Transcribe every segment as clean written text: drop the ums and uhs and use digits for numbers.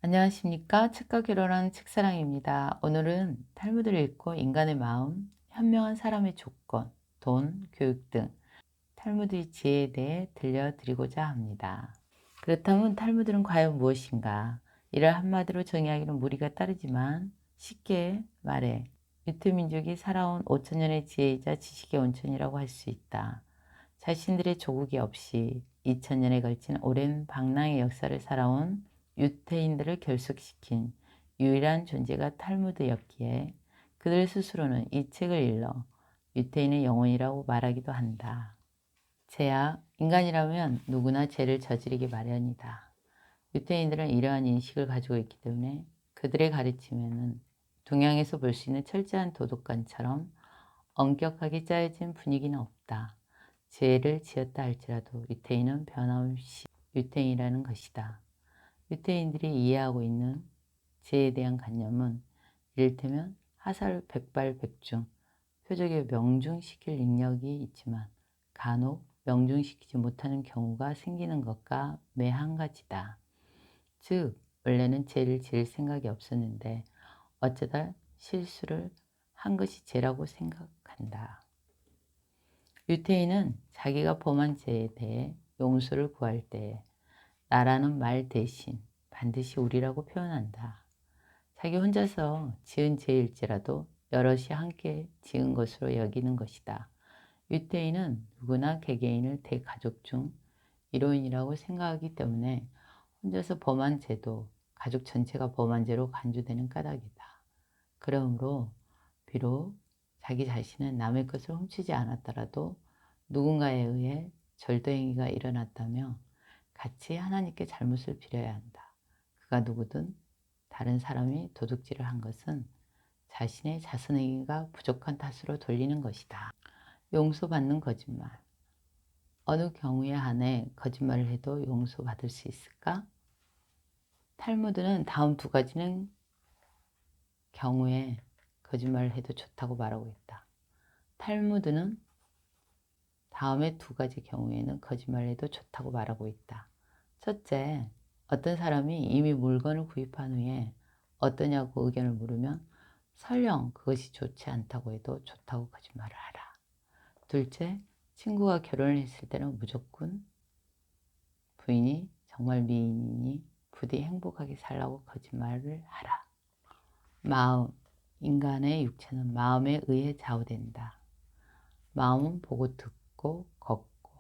안녕하십니까. 책과 결혼하는 책사랑입니다. 오늘은 탈무드를 읽고 인간의 마음, 현명한 사람의 조건, 돈, 교육 등 탈무드의 지혜에 대해 들려드리고자 합니다. 그렇다면 탈무드는 과연 무엇인가? 이를 한마디로 정의하기는 무리가 따르지만 쉽게 말해 유트민족이 살아온 5천년의 지혜이자 지식의 온천이라고 할 수 있다. 자신들의 조국이 없이 2000년에 걸친 오랜 방랑의 역사를 살아온 유태인들을 결속시킨 유일한 존재가 탈무드였기에 그들 스스로는 이 책을 일러 유태인의 영혼이라고 말하기도 한다. 죄악, 인간이라면 누구나 죄를 저지르기 마련이다. 유태인들은 이러한 인식을 가지고 있기 때문에 그들의 가르침에는 동양에서 볼 수 있는 철저한 도덕관처럼 엄격하게 짜여진 분위기는 없다. 죄를 지었다 할지라도 유태인은 변함없이 유태인이라는 것이다. 유태인들이 이해하고 있는 죄에 대한 관념은 이를테면 하살백발백중, 표적에 명중시킬 능력이 있지만 간혹 명중시키지 못하는 경우가 생기는 것과 매한 가지다. 즉, 원래는 죄를 지을 생각이 없었는데 어쩌다 실수를 한 것이 죄라고 생각한다. 유태인은 자기가 범한 죄에 대해 용서를 구할 때 나라는 말 대신 반드시 우리라고 표현한다. 자기 혼자서 지은 죄일지라도 여럿이 함께 지은 것으로 여기는 것이다. 유태인은 누구나 개개인을 대가족 중 일원이라고 생각하기 때문에 혼자서 범한 죄도 가족 전체가 범한 죄로 간주되는 까닭이다. 그러므로 비록 자기 자신은 남의 것을 훔치지 않았더라도 누군가에 의해 절도행위가 일어났다며 같이 하나님께 잘못을 빌어야 한다. 그가 누구든 다른 사람이 도둑질을 한 것은 자신의 자선행위가 부족한 탓으로 돌리는 것이다. 용서받는 거짓말. 어느 경우에 한해 거짓말을 해도 용서받을 수 있을까? 탈무드는 다음 두 가지는 경우에 거짓말을 해도 좋다고 말하고 있다. 탈무드는 다음의 두 가지 경우에는 거짓말을 해도 좋다고 말하고 있다. 첫째, 어떤 사람이 이미 물건을 구입한 후에 어떠냐고 의견을 물으면 설령 그것이 좋지 않다고 해도 좋다고 거짓말을 하라. 둘째, 친구가 결혼을 했을 때는 무조건 부인이 정말 미인이니 부디 행복하게 살라고 거짓말을 하라. 마음, 인간의 육체는 마음에 의해 좌우된다. 마음은 보고 듣고 걷고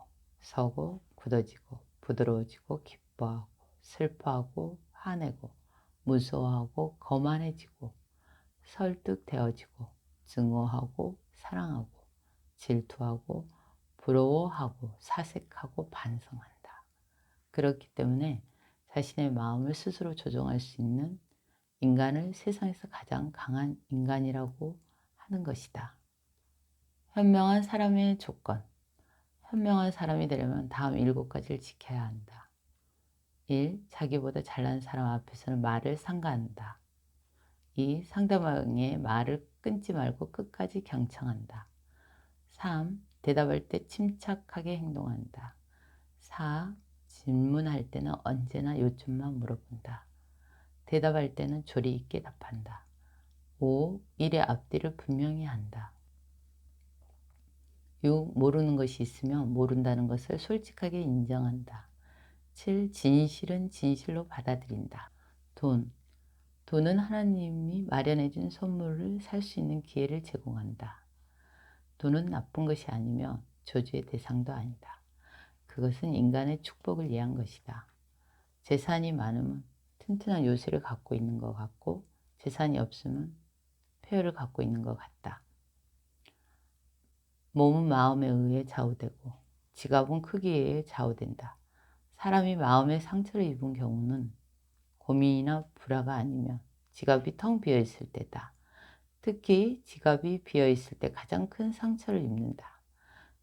서고 굳어지고 부드러워지고 기뻐하고 슬퍼하고 화내고 무서워하고 거만해지고 설득되어지고 증오하고 사랑하고 질투하고 부러워하고 사색하고 반성한다. 그렇기 때문에 자신의 마음을 스스로 조종할 수 있는 인간을 세상에서 가장 강한 인간이라고 하는 것이다. 현명한 사람의 조건. 현명한 사람이 되려면 다음 7가지를 지켜야 한다. 1. 자기보다 잘난 사람 앞에서는 말을 삼가한다. 2. 상대방의 말을 끊지 말고 끝까지 경청한다. 3. 대답할 때 침착하게 행동한다. 4. 질문할 때는 언제나 요점만 물어본다. 대답할 때는 조리 있게 답한다. 5. 일의 앞뒤를 분명히 한다. 6. 모르는 것이 있으면 모른다는 것을 솔직하게 인정한다. 7. 진실은 진실로 받아들인다. 돈. 돈은 하나님이 마련해 준 선물을 살 수 있는 기회를 제공한다. 돈은 나쁜 것이 아니며 저주의 대상도 아니다. 그것은 인간의 축복을 위한 것이다. 재산이 많으면 튼튼한 요새를 갖고 있는 것 같고 재산이 없으면 폐허를 갖고 있는 것 같다. 몸은 마음에 의해 좌우되고 지갑은 크기에 의해 좌우된다. 사람이 마음에 상처를 입은 경우는 고민이나 불화가 아니면 지갑이 텅 비어 있을 때다. 특히 지갑이 비어 있을 때 가장 큰 상처를 입는다.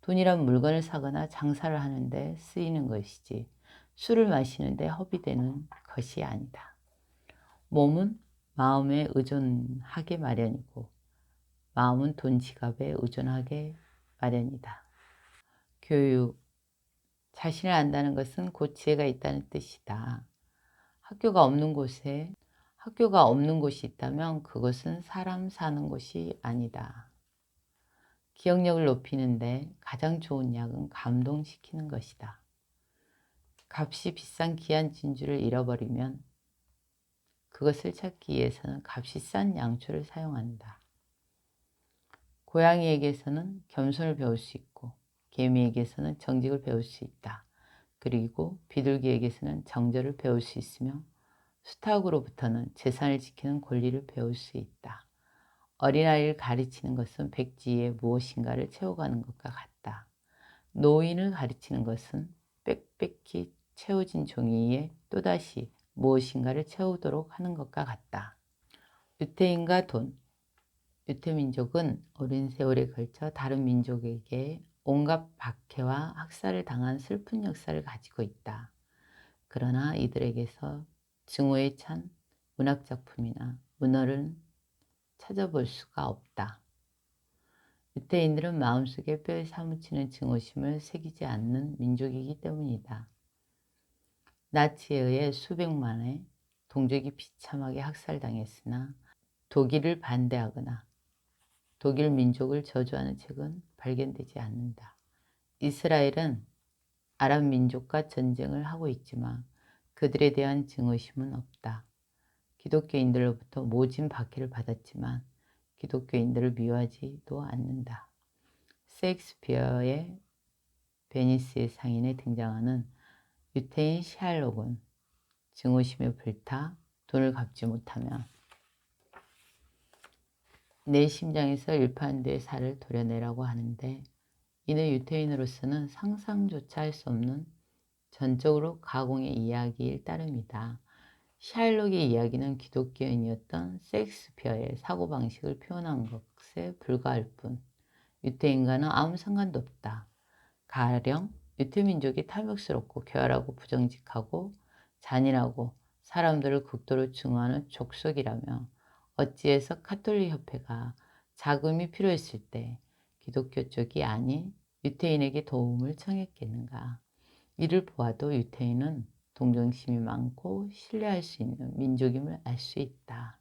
돈이란 물건을 사거나 장사를 하는데 쓰이는 것이지 술을 마시는데 허비되는 것이 아니다. 몸은 마음에 의존하게 마련이고 마음은 돈 지갑에 의존하게 마련이다. 교육. 자신을 안다는 것은 곧 지혜가 있다는 뜻이다. 학교가 없는 곳에 학교가 없는 곳이 있다면 그것은 사람 사는 곳이 아니다. 기억력을 높이는데 가장 좋은 약은 감동시키는 것이다. 값이 비싼 귀한 진주를 잃어버리면 그것을 찾기 위해서는 값이 싼 양초를 사용한다. 고양이에게서는 겸손을 배울 수 있고 개미에게서는 정직을 배울 수 있다. 그리고 비둘기에게서는 정절을 배울 수 있으며 수탉으로부터는 재산을 지키는 권리를 배울 수 있다. 어린아이를 가르치는 것은 백지에 무엇인가를 채워가는 것과 같다. 노인을 가르치는 것은 빽빽히 채워진 종이 위에 또다시 무엇인가를 채우도록 하는 것과 같다. 유태인과 돈. 유태민족은 오랜 세월에 걸쳐 다른 민족에게 온갖 박해와 학살을 당한 슬픈 역사를 가지고 있다. 그러나 이들에게서 증오에 찬 문학작품이나 문어를 찾아볼 수가 없다. 유태인들은 마음속에 뼈에 사무치는 증오심을 새기지 않는 민족이기 때문이다. 나치에 의해 수백만의 동족이 비참하게 학살당했으나 독일을 반대하거나 독일 민족을 저주하는 책은 발견되지 않는다. 이스라엘은 아랍 민족과 전쟁을 하고 있지만 그들에 대한 증오심은 없다. 기독교인들로부터 모진 박해를 받았지만 기독교인들을 미워하지도 않는다. 셰익스피어의 베니스의 상인에 등장하는 유태인 샬록은 증오심에 불타 돈을 갚지 못하면 내 심장에서 일파한대의 살을 도려내라고 하는데 이는 유태인으로서는 상상조차 할 수 없는 전적으로 가공의 이야기일 따름이다. 샬록의 이야기는 기독교인이었던 셰익스피어의 사고방식을 표현한 것에 불과할 뿐 유태인과는 아무 상관도 없다. 가령 유태민족이 탐욕스럽고 교활하고 부정직하고 잔인하고 사람들을 극도로 증오하는 족속이라며 어찌해서 카톨릭 협회가 자금이 필요했을 때 기독교 쪽이 아닌 유태인에게 도움을 청했겠는가. 이를 보아도 유태인은 동정심이 많고 신뢰할 수 있는 민족임을 알 수 있다.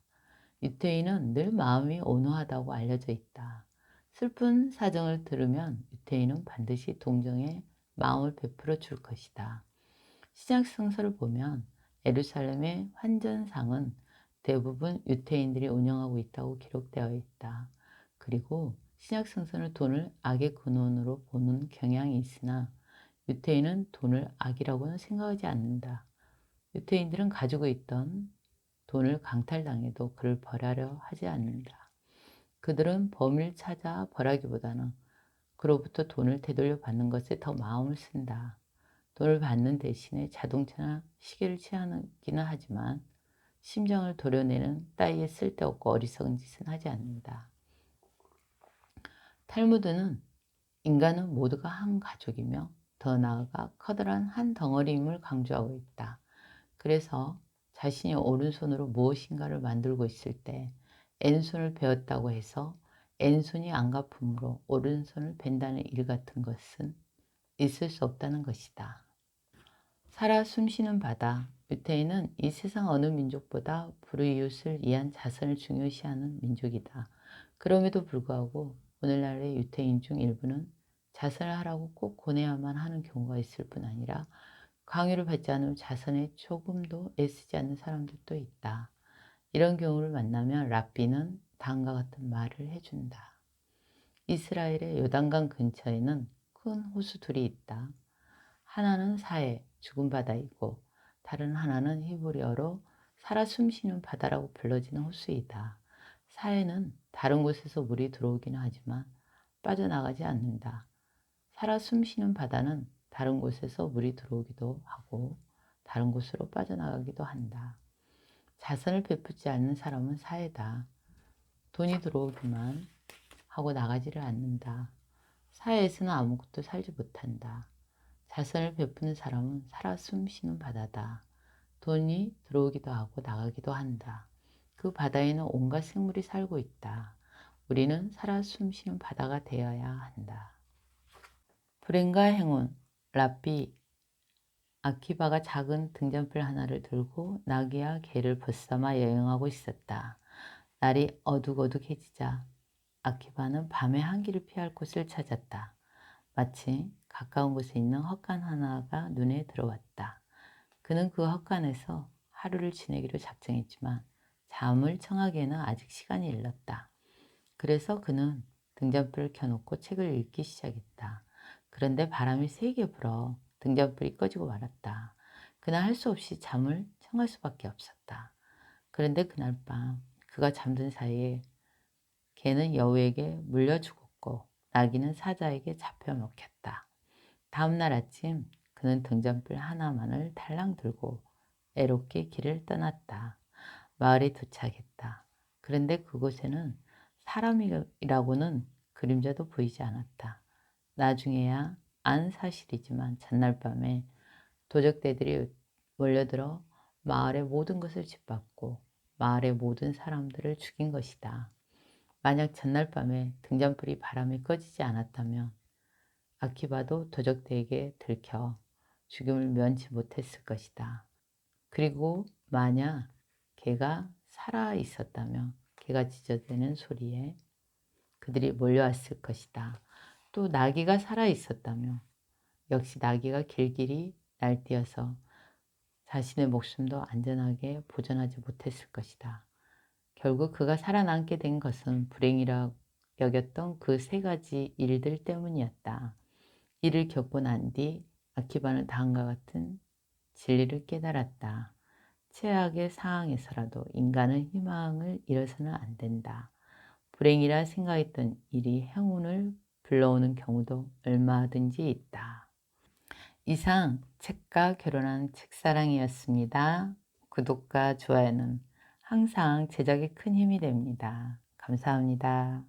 유태인은 늘 마음이 온화하다고 알려져 있다. 슬픈 사정을 들으면 유태인은 반드시 동정의 마음을 베풀어 줄 것이다. 신약 성서를 보면 예루살렘의 환전상은 대부분 유태인들이 운영하고 있다고 기록되어 있다. 그리고 신약 성서는 돈을 악의 근원으로 보는 경향이 있으나 유태인은 돈을 악이라고는 생각하지 않는다. 유태인들은 가지고 있던 돈을 강탈당해도 그를 벌하려 하지 않는다. 그들은 범인을 찾아 벌하기보다는 그로부터 돈을 되돌려 받는 것에 더 마음을 쓴다. 돈을 받는 대신에 자동차나 시계를 취하기는 하지만 심장을 도려내는 따위에 쓸데없고 어리석은 짓은 하지 않는다. 탈무드는 인간은 모두가 한 가족이며 더 나아가 커다란 한 덩어리임을 강조하고 있다. 그래서 자신이 오른손으로 무엇인가를 만들고 있을 때 왼손을 베었다고 해서 왼손이 안갚음으로 오른손을 벤다는 일 같은 것은 있을 수 없다는 것이다. 살아 숨쉬는 바다. 유태인은 이 세상 어느 민족보다 불이웃을 위한 자선을 중요시하는 민족이다. 그럼에도 불구하고 오늘날의 유태인 중 일부는 자선을 하라고 꼭 권해야만 하는 경우가 있을 뿐 아니라 강요를 받지 않으면 자선에 조금도 애쓰지 않는 사람들도 있다. 이런 경우를 만나면 랍비는 다음과 같은 말을 해준다. 이스라엘의 요단강 근처에는 큰 호수 둘이 있다. 하나는 사해, 죽은 바다이고 다른 하나는 히브리어로 살아 숨쉬는 바다라고 불러지는 호수이다. 사해는 다른 곳에서 물이 들어오기는 하지만 빠져나가지 않는다. 살아 숨쉬는 바다는 다른 곳에서 물이 들어오기도 하고 다른 곳으로 빠져나가기도 한다. 자선을 베푸지 않는 사람은 사해다. 돈이 들어오기만 하고 나가지를 않는다. 사해에서는 아무것도 살지 못한다. 자선을 베푸는 사람은 살아 숨쉬는 바다다. 돈이 들어오기도 하고 나가기도 한다. 그 바다에는 온갖 생물이 살고 있다. 우리는 살아 숨쉬는 바다가 되어야 한다. 불행과 행운. 랍비 아키바가 작은 등잔불 하나를 들고 나귀와 개를 벗삼아 여행하고 있었다. 날이 어둑어둑해지자 아키바는 밤의 한기를 피할 곳을 찾았다. 마치 가까운 곳에 있는 헛간 하나가 눈에 들어왔다. 그는 그 헛간에서 하루를 지내기로 작정했지만 잠을 청하기에는 아직 시간이 일렀다. 그래서 그는 등잔불을 켜놓고 책을 읽기 시작했다. 그런데 바람이 세게 불어 등잔불이 꺼지고 말았다. 그는 할 수 없이 잠을 청할 수밖에 없었다. 그런데 그날 밤 그가 잠든 사이에 개는 여우에게 물려 죽었고 나귀는 사자에게 잡혀 먹혔다. 다음 날 아침 그는 등잔불 하나만을 달랑 들고 애롭게 길을 떠났다. 마을에 도착했다. 그런데 그곳에는 사람이라고는 그림자도 보이지 않았다. 나중에야 안 사실이지만 전날 밤에 도적대들이 몰려들어 마을의 모든 것을 짓밟고 마을의 모든 사람들을 죽인 것이다. 만약 전날 밤에 등잔불이 바람에 꺼지지 않았다면 아키바도 도적대에게 들켜 죽음을 면치 못했을 것이다. 그리고 만약 개가 살아 있었다면 개가 짖어대는 소리에 그들이 몰려왔을 것이다. 또 나귀가 살아 있었다면 역시 나귀가 길길이 날뛰어서 자신의 목숨도 안전하게 보존하지 못했을 것이다. 결국 그가 살아남게 된 것은 불행이라 여겼던 그 세 가지 일들 때문이었다. 이를 겪고 난 뒤 아키바는 다음과 같은 진리를 깨달았다. 최악의 상황에서라도 인간은 희망을 잃어서는 안 된다. 불행이라 생각했던 일이 행운을 불러오는 경우도 얼마든지 있다. 이상 책과 결혼한 책사랑이었습니다. 구독과 좋아요는 항상 제작에 큰 힘이 됩니다. 감사합니다.